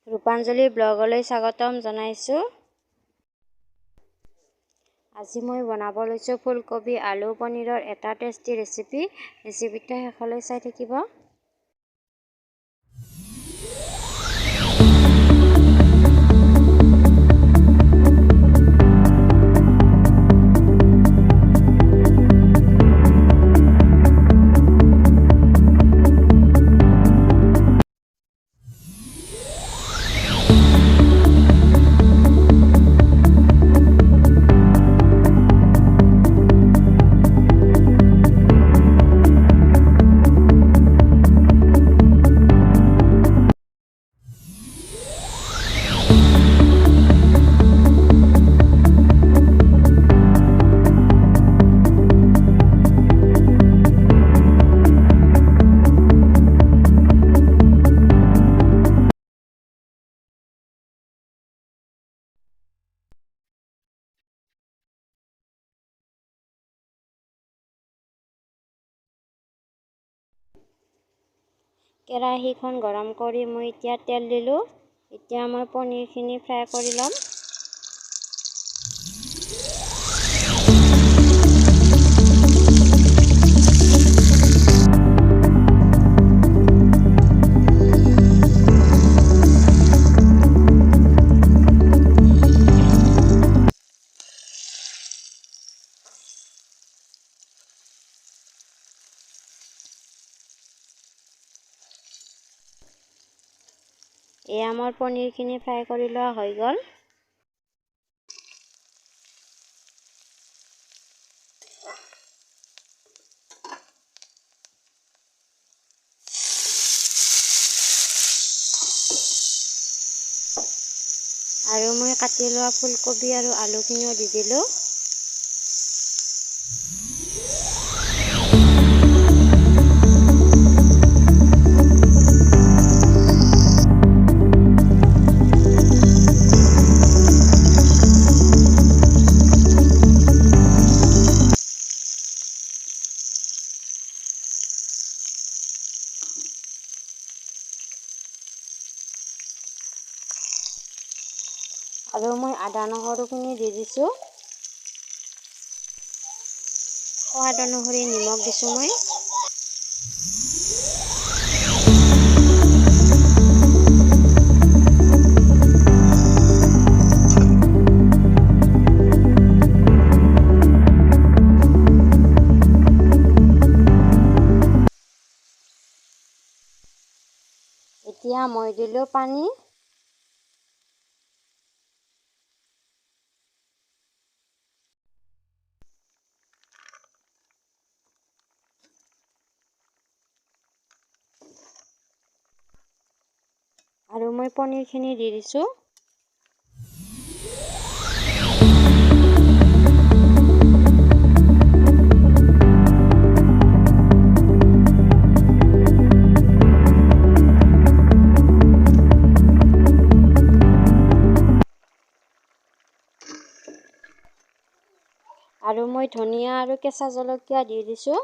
ৰূপাঞ্জলি ব্লগলৈ স্বাগতম জনাইছোঁ। আজি মই বনাব লৈছোঁ ফুলকবি আলু পনীৰৰ এটা টেষ্টি ৰেচিপি। ৰেচিপিটো শেষলৈ চাই থাকিব। কেৰাহীখন গৰম কৰি মই এতিয়া তেল দিলোঁ। এতিয়া মই পনীৰখিনি ফ্ৰাই কৰি ল'ম। এয়া মোৰ পনীৰখিনি ফ্ৰাই কৰি লোৱা হৈ গ'ল। আৰু মই কাটি লোৱা ফুলকবি আৰু আলুখিনিও দি দিলোঁ। আৰু মই আদা নহৰুখিনি দি দিছোঁ। সোৱাদ অনুসৰি নিমখ দিছোঁ মই। এতিয়া মই দিলোঁ পানী। আৰু মই পনীৰখিনি দি দিছোঁ। আৰু মই ধনিয়া আৰু কেঁচা জলকীয়া দি দিছোঁ।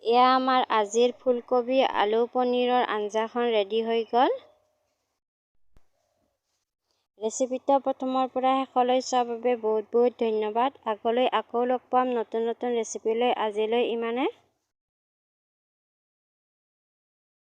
এয়া আমাৰ আজিৰ ফুলকবি আলু পনীৰৰ আঞ্জাখন ৰেডি হৈ গ'ল। ৰেচিপিটো প্ৰথমৰ পৰা শেষলৈ চোৱাৰ বাবে বহুত বহুত ধন্যবাদ। আগলৈ আকৌ লগ পাম নতুন নতুন ৰেচিপি লৈ। আজিলৈ ইমানে।